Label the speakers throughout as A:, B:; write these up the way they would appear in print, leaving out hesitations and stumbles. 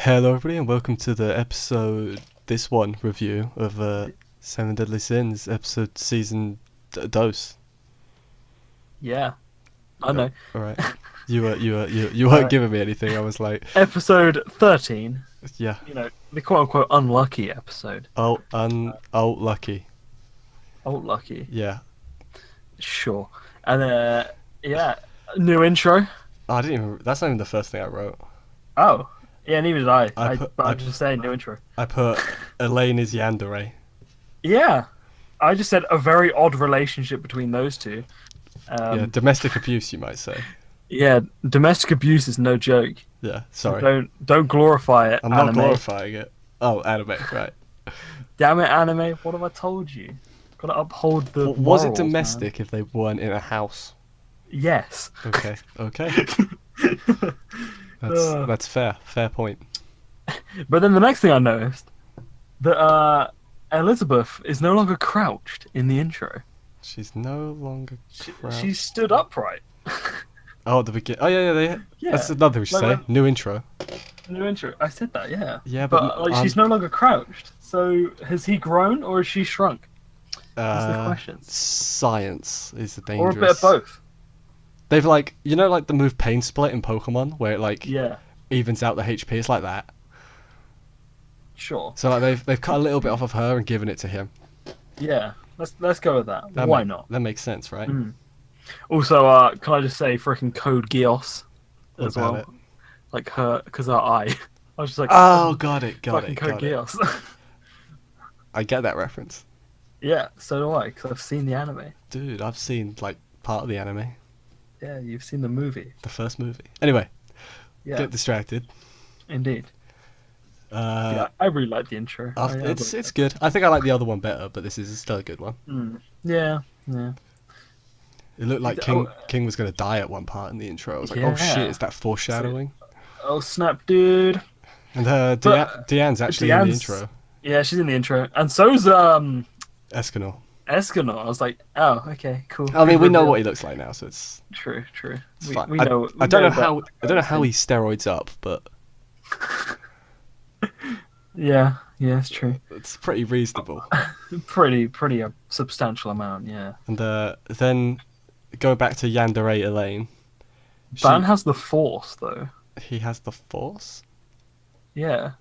A: Hello, everybody, and welcome to the episode, this one review of Seven Deadly Sins, episode season dose.
B: Yeah, I know.
A: All right, you weren't
B: Alright.
A: giving me anything. I was like,
B: Episode 13,
A: yeah,
B: the quote unquote unlucky episode.
A: lucky,
B: Oh, lucky.
A: yeah.
B: Sure. And yeah, new intro.
A: Oh, I didn't even. That's not even the first thing I wrote.
B: Oh, yeah, neither did I.
A: I put
B: I'm just saying, new intro.
A: I put Elaine is Yandere.
B: Yeah, I just said a very odd relationship between those two.
A: Yeah, domestic abuse, you might say.
B: Yeah, domestic abuse is no joke.
A: Yeah,
B: So
A: sorry,
B: don't glorify it.
A: I'm not
B: anime.
A: glorifying it. Oh, anime, right.
B: Damn it, anime! What have I told you? Gotta uphold the.
A: Well, was it
B: morals, man.
A: domestic if they weren't in a house?
B: Yes.
A: Okay, okay. That's fair. Fair point.
B: But then the next thing I noticed that Elizabeth is no longer crouched in the intro.
A: She's no longer crouched.
B: She stood upright.
A: Oh, at the beginning. Oh, yeah.
B: Yeah,
A: That's another thing we should say.
B: like-
A: New intro.
B: New intro. I said that, yeah.
A: Yeah,
B: But
A: but
B: she's no longer crouched. So has he grown or has she shrunk? That's the question.
A: Science is the
B: Or
A: dangerous.
B: a bit of both.
A: They've like the move Pain Split in Pokemon, where it
B: Yeah,
A: evens out the HP. It's like that.
B: sure.
A: So they've cut a little bit off of her and given it to him.
B: Yeah, let's go with that.
A: That
B: Why not?
A: That makes sense, right?
B: Mm. Also, can I just say freaking Code Geass
A: What
B: as
A: about
B: well?
A: it?
B: Like her, because her eye. I was just like,
A: Oh, got it.
B: fucking Code Geass.
A: I get that reference,
B: Yeah, so do I, because I've seen the anime.
A: dude. I've seen like part of the anime,
B: Yeah, you've seen the movie.
A: the first movie. Anyway,
B: Yeah,
A: get distracted.
B: indeed.
A: Uh,
B: Yeah, I really like the intro.
A: it's good. I think I like the other one better, but this is still a good one.
B: Yeah.
A: It looked like King was gonna die at one part in the intro. I was like, oh shit,
B: Yeah.
A: is that foreshadowing?
B: Oh snap, dude.
A: And
B: But-
A: Deanne's actually in the
B: Deanne's-
A: intro.
B: Yeah, she's in the intro, and so's
A: Escanor.
B: Escanor. I was like, oh, okay, cool.
A: I mean,
B: Good
A: we know
B: reveal.
A: what he looks like now, so it's
B: True.
A: fine.
B: We
A: I,
B: know.
A: I don't know
B: that-
A: how he's steroids up, but
B: Yeah, it's true.
A: it's pretty reasonable.
B: Pretty a substantial amount. Yeah.
A: And then go back to Yandere Elaine.
B: Ban has the Force though.
A: He has the Force.
B: Yeah.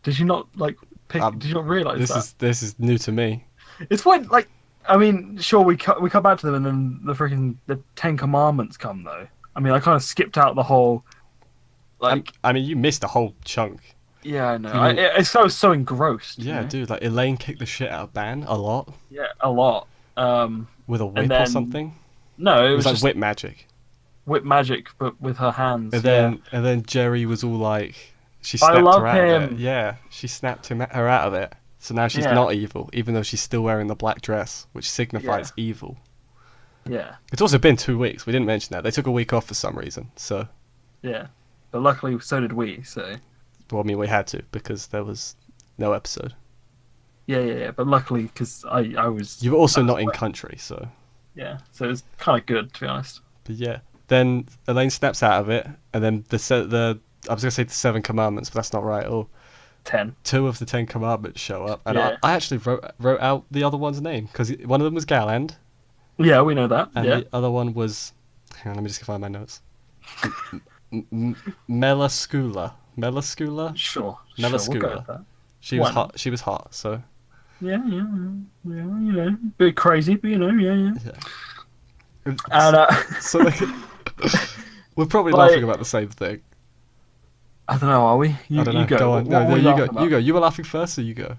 B: Did you not like pick? Did you not realize that?
A: This is new to me.
B: It's when, like, I mean, sure, we come back to them, and then the Ten Commandments come though. I mean, I kind of skipped out the whole, like,
A: I mean, you missed a whole chunk.
B: yeah, I know.
A: you mean-
B: I was so engrossed. you
A: Yeah,
B: know?
A: dude, like Elaine kicked the shit out of Ban a lot
B: Yeah, a lot.
A: with a whip or
B: then
A: something.
B: No,
A: It
B: it
A: was
B: was
A: like
B: just
A: whip magic.
B: whip magic, but with her hands.
A: And then Jerry was all like, she
B: I
A: snapped
B: love
A: her out of
B: him.
A: it. Yeah, she snapped her out of it. So now she's
B: Yeah.
A: not evil, even though she's still wearing the black dress, which signifies evil.
B: Yeah,
A: It's also been 2 weeks. We didn't mention that. They took a week off for some reason. So,
B: yeah. But luckily, so did we. So
A: well, I mean, we had to because there was no episode.
B: yeah. But luckily, because I was.
A: You were also
B: I was
A: not in
B: away.
A: country, so.
B: Yeah, so it was kind of good, to be honest.
A: But yeah, then Elaine snaps out of it, and then I was gonna say the 7 Commandments, but that's not right. Oh,
B: 10.
A: 2 of the 10 Commandments show up, and
B: Yeah.
A: I actually wrote out the other one's name because one of them was Galand,
B: Yeah, we know that.
A: and
B: Yeah.
A: the other one was. Hang on, let me just find my notes. Melascula. Melascula.
B: Sure.
A: Melascula.
B: We'll go with that.
A: She was
B: Why
A: hot. She was hot. So
B: Yeah. You know, bit crazy, but yeah.
A: yeah.
B: And
A: So like, we're probably
B: Like-
A: laughing about the same thing.
B: I don't know, are we?
A: I don't know.
B: You go.
A: Go on.
B: What
A: No,
B: were we
A: you
B: laughing
A: go.
B: about?
A: You go. You were laughing first, so you go.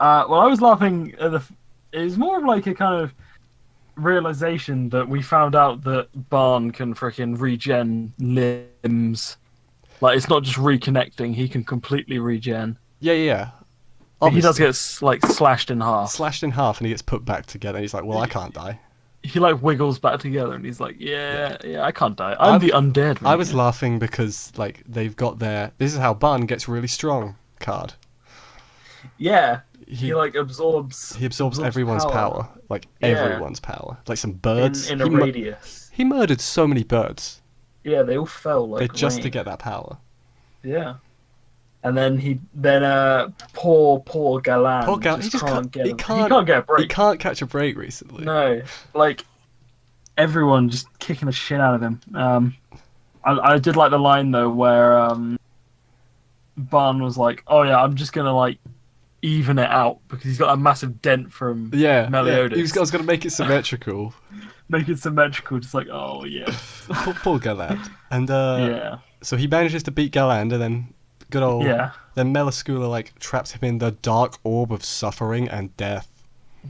B: Well, I was laughing at it's more of like a kind of realization that we found out that Barn can freaking regen limbs. Like, it's not just reconnecting; he can completely regen.
A: Yeah.
B: But he does
A: Obviously.
B: get like slashed in half.
A: Slashed in half, and he gets put back together. He's like, "Well, I can't die."
B: He like wiggles back together, and he's like, "Yeah, I can't die. I'm the undead."
A: I was
B: man."
A: laughing because like they've got their "This is how Barn gets really strong" card.
B: Yeah,
A: He
B: he like absorbs.
A: he absorbs everyone's power, like
B: Yeah.
A: everyone's power, like some birds.
B: in a
A: he,
B: radius.
A: he murdered so many birds
B: Yeah, they all fell like
A: just to
B: rain.
A: get that power.
B: Yeah. And then poor Galan
A: Poor Gal,
B: just
A: he just
B: can't get
A: he
B: him.
A: can't,
B: He can't get a
A: he
B: break.
A: can't catch a break recently.
B: No, like everyone just kicking the shit out of him. I did like the line though where Barn was like, "Oh yeah, I'm just gonna like even it out because he's got a massive dent from
A: Yeah,
B: Meliodas.
A: I was gonna make it symmetrical.
B: Make it symmetrical, just like, oh yeah,
A: Poor Galad. And
B: yeah,
A: so he manages to beat Galand, and then good old
B: yeah.
A: then Melascula like traps him in the dark orb of suffering and death,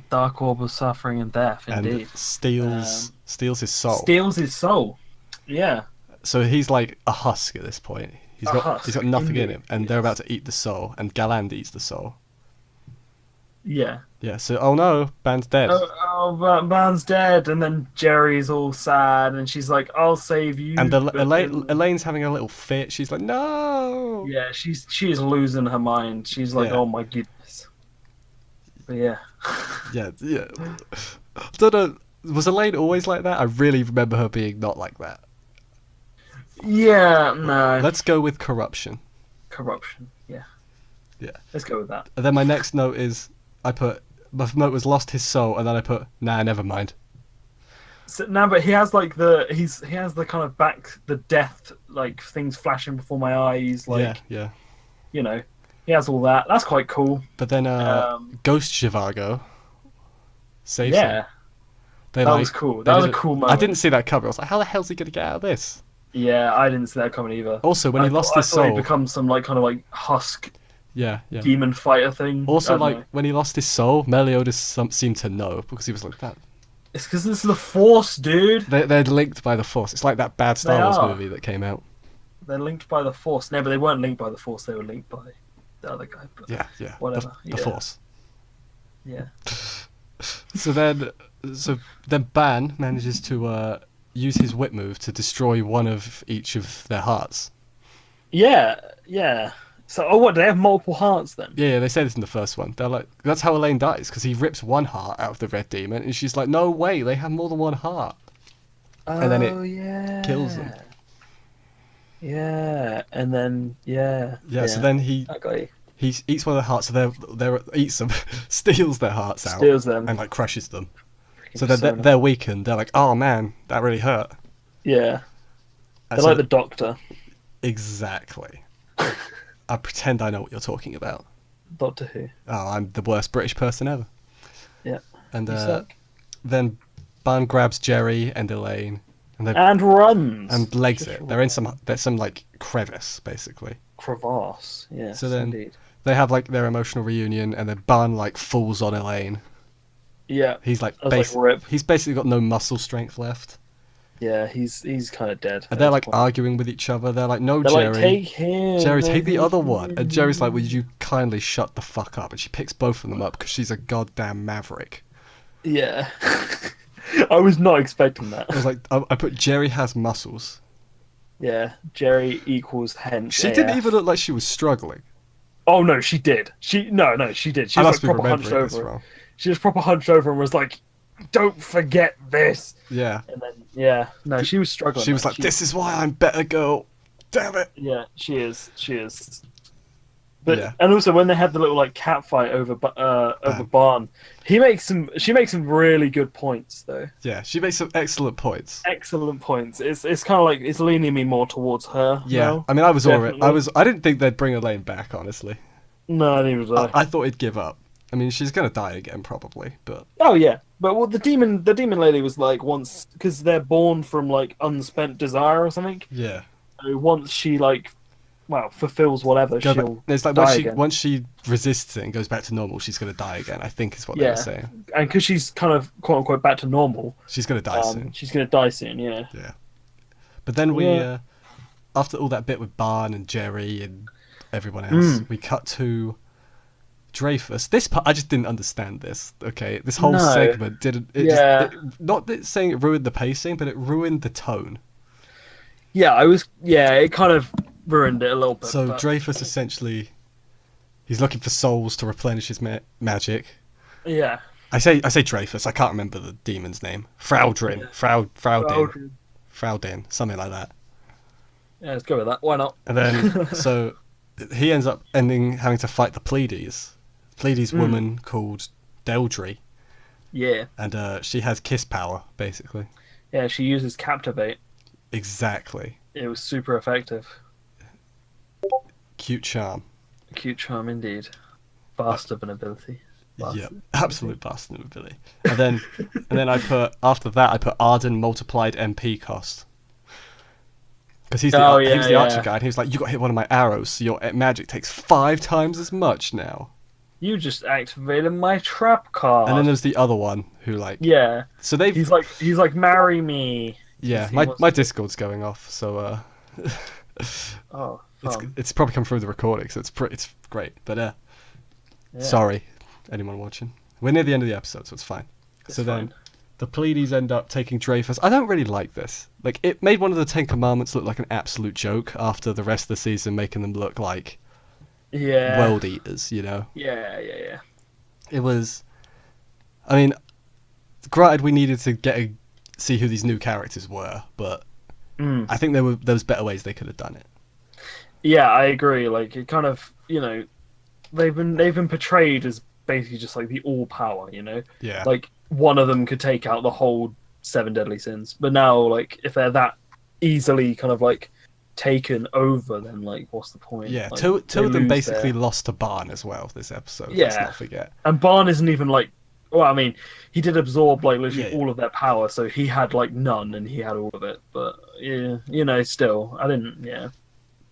B: Dark orb of suffering and death,
A: and
B: indeed.
A: steals his soul.
B: Steals his soul. Yeah,
A: So he's like a husk at this point. He's got nothing in
B: indeed,
A: him, and they're about to eat the soul, and Galand eats the soul.
B: yeah.
A: Yeah. So oh no, Ban's dead.
B: But Barn's dead, and then Jerry's all sad, and she's like, "I'll save you."
A: And
B: but
A: Elaine's having a little fit. She's like, no.
B: yeah, she is losing her mind. She's like,
A: Yeah.
B: "Oh my goodness." But yeah.
A: Yeah. I don't know. Was Elaine always like that? I really remember her being not like that.
B: Yeah, no.
A: Let's go with corruption.
B: Corruption. Yeah.
A: Yeah.
B: Let's go with that.
A: And then my next note is my note was lost his soul, and then I put nah, never mind.
B: So, no, but he has like he has the kind of the death like things flashing before my eyes, like
A: Yeah.
B: you know, he has all that. That's quite cool.
A: But then Ghost Zhivago saves him.
B: Yeah,
A: They
B: that
A: like,
B: was cool.
A: they
B: That was a
A: did it-
B: cool moment.
A: I didn't see that cover. I was like, how the hell's he gonna get out of this?
B: Yeah, I didn't see that coming either.
A: Also, when he lost his
B: I thought he'd
A: soul,
B: become some like kind of like husk
A: yeah.
B: demon fighter thing.
A: Also,
B: I don't
A: like
B: know.
A: when he lost his soul, Meliodas seemed to know because he was like that.
B: It's because this is the Force, dude.
A: They're linked by the Force. It's like that bad Star
B: They
A: Wars
B: are.
A: movie that came out.
B: They're linked by the Force. No, but they weren't linked by the Force. They were linked by the other guy. But
A: Yeah.
B: Whatever,
A: The
B: yeah.
A: Force.
B: yeah.
A: So then Ban manages to use his whip move to destroy one of each of their hearts.
B: Yeah, yeah. So, what? Do they have multiple hearts then?
A: Yeah, they say this in the first one. They're like, that's how Elaine dies, because he rips one heart out of the red demon, and she's like, no way, they have more than one heart. And then it
B: yeah.
A: kills them.
B: Yeah, and then
A: Yeah, so then
B: that guy
A: he eats one of the hearts, so they're eats them, steals their hearts out,
B: steals them.
A: and like crushes them.
B: Freaking
A: So then
B: persona.
A: they're weakened. They're like, oh man, that really hurt.
B: Yeah,
A: And
B: they're
A: so-
B: like the Doctor.
A: Exactly. I pretend I know what you're talking about.
B: Doctor Who.
A: Oh, I'm the worst British person ever.
B: Yeah.
A: And
B: You suck.
A: then Ban grabs Jerry and Elaine, and they
B: And runs.
A: and legs
B: Just
A: it. There's some like crevice basically.
B: crevasse. Yes,
A: So then-
B: indeed.
A: They have like their emotional reunion, and then Ban like falls on Elaine.
B: Yeah,
A: He's like,
B: I was like, rip.
A: he's basically got no muscle strength left,
B: Yeah, he's kind of dead.
A: and they're like arguing with each other. They're like, no,
B: They're
A: Jerry.
B: like, take him.
A: Jerry, take the
B: take
A: other one. And Jerry's like,
B: him.
A: would you kindly shut the fuck up? And she picks both of them up because she's a goddamn maverick.
B: Yeah. I was not expecting that.
A: I was like, I put Jerry has muscles.
B: Yeah, Jerry equals hench.
A: She
B: AF.
A: didn't even look like she was struggling.
B: Oh no, she did. She did. She
A: I
B: was
A: must be
B: like proper hunched
A: remembering this
B: over.
A: wrong.
B: She was proper hunched over and was like, "Don't forget this."
A: Yeah.
B: And then yeah, no, she was struggling.
A: She was like, this is why I'm better girl. Damn it.
B: Yeah, she is. She is. But
A: Yeah.
B: and also when they had the little like cat fight over Barn, she makes some really good points though.
A: Yeah, she makes some excellent points.
B: Excellent points. It's kind of like it's leaning me more towards her.
A: Yeah.
B: now.
A: I mean, I was already,
B: Definitely.
A: I didn't think they'd bring Elaine back, honestly.
B: No, neither did I.
A: I thought he'd give up. I mean, she's gonna die again probably, but
B: Oh yeah, but well, the demon lady was like once because they're born from like unspent desire or something.
A: yeah.
B: So once she like, fulfills whatever,
A: Go
B: she'll
A: back. It's like
B: die again.
A: once she resists it and goes back to normal, she's gonna die again. I think is what they
B: Yeah.
A: were saying.
B: And because she's kind of quote unquote back to normal,
A: She's gonna die soon.
B: she's gonna die soon. Yeah.
A: But then we,
B: Yeah.
A: after all that bit with Barn and Jerry and everyone else, we cut to Dreyfus. This part, I just didn't understand this. Okay, this whole
B: No.
A: segment didn't.
B: Yeah.
A: Not that saying it ruined the pacing, but it ruined the tone.
B: Yeah, it kind of ruined it a little bit.
A: So
B: but-
A: Dreyfus essentially, he's looking for souls to replenish his magic.
B: yeah.
A: I say Dreyfus. I can't remember the demon's name. Fraudrin. Fraudin. Fraudin. Something like that.
B: Yeah, let's go with that. Why not?
A: And then so he ends up having to fight the Pleiades. Pleiades woman called Deldry,
B: Yeah.
A: and she has kiss power, basically.
B: Yeah, she uses Captivate.
A: Exactly.
B: It was super effective.
A: Cute charm.
B: Cute charm indeed. Bastard of an ability.
A: Yeah, absolute bastard ability. And then after that I put Arden multiplied MP cost. Because he was the archer guy, and he was like, "You got hit one of my arrows, so your magic takes 5 times as much now."
B: You just activated my trap card.
A: And then there's the other one who like,
B: yeah.
A: so they've
B: He's like, marry me.
A: yeah,
B: He
A: my
B: wants-
A: Discord's going off, so
B: Oh, fun.
A: it's probably come through the recording, so it's great. But
B: Yeah.
A: sorry, anyone watching. We're near the end of the episode, so it's fine.
B: It's
A: so then
B: fine.
A: the Pleiades end up taking Dreyfus. I don't really like this. Like, it made one of the Ten Commandments look like an absolute joke after the rest of the season making them look like
B: Yeah.
A: world eaters, you know?
B: Yeah.
A: It was... I mean, granted we needed to see who these new characters were, but I think there was better ways they could have done it.
B: Yeah, I agree. Like, it kind of, they've been portrayed as basically just like the all power,
A: Yeah.
B: Like, one of them could take out the whole 7 deadly sins. But now, like, if they're that easily kind of like taken over, then like, what's the point?
A: Yeah,
B: Like,
A: two
B: they
A: of them
B: lose
A: basically
B: their-
A: lost to Barn as well this episode.
B: Yeah.
A: Let's not forget.
B: And Barn isn't even like. Well, I mean, he did absorb like literally
A: Yeah.
B: all of their power, so he had like none, and he had all of it. But yeah, still, I didn't. Yeah,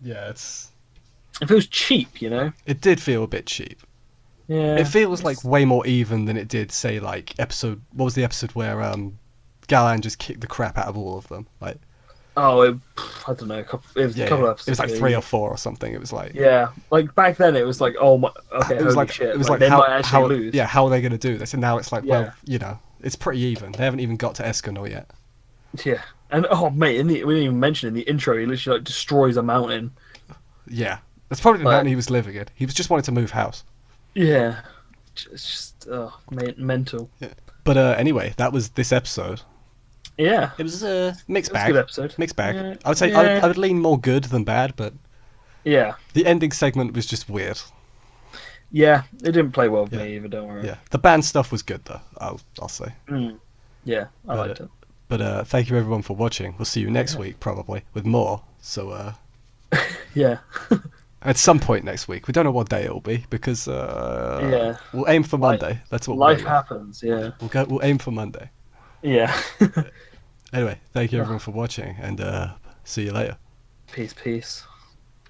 A: Yeah,
B: it feels cheap,
A: it did feel a bit cheap.
B: Yeah,
A: It feels like way more even than it did, say, like what was the episode where Galan just kicked the crap out of all of them? Like,
B: I don't know. It was a couple of episodes.
A: it was like
B: ago,
A: 3 or 4 or something. It was like,
B: Yeah, like back then it was like, oh my, okay,
A: it was
B: holy
A: like
B: shit.
A: it was
B: like,
A: like
B: they might actually lose.
A: yeah, how are they going to do this? And now it's like,
B: Yeah.
A: well, it's pretty even. They haven't even got to Escanor yet.
B: Yeah, and oh mate, we didn't even mention in the intro, he literally like destroys a mountain.
A: Yeah, that's probably the
B: Like-
A: mountain he was living in. He was just wanting to move house.
B: Yeah, it's just mental.
A: But anyway, that was this episode.
B: Yeah,
A: It was a mixed
B: it was a
A: bag.
B: good episode.
A: Mixed bag.
B: Yeah.
A: I would say
B: Yeah.
A: I would lean more good than bad, but
B: Yeah,
A: the ending segment was just weird.
B: yeah, it didn't play well with
A: Yeah.
B: me either. Don't worry.
A: Yeah, the band stuff was good though. I'll say.
B: Yeah, I
A: But,
B: liked it.
A: But thank you everyone for watching. We'll see you next week probably with more. So
B: Yeah,
A: at some point next week, we don't know what day it will be because
B: Yeah.
A: we'll aim for
B: Life-
A: Monday. That's what
B: life
A: we'll go
B: happens. Yeah,
A: with. We'll aim for Monday.
B: yeah.
A: Anyway, thank you everyone for watching, and see you later.
B: Peace.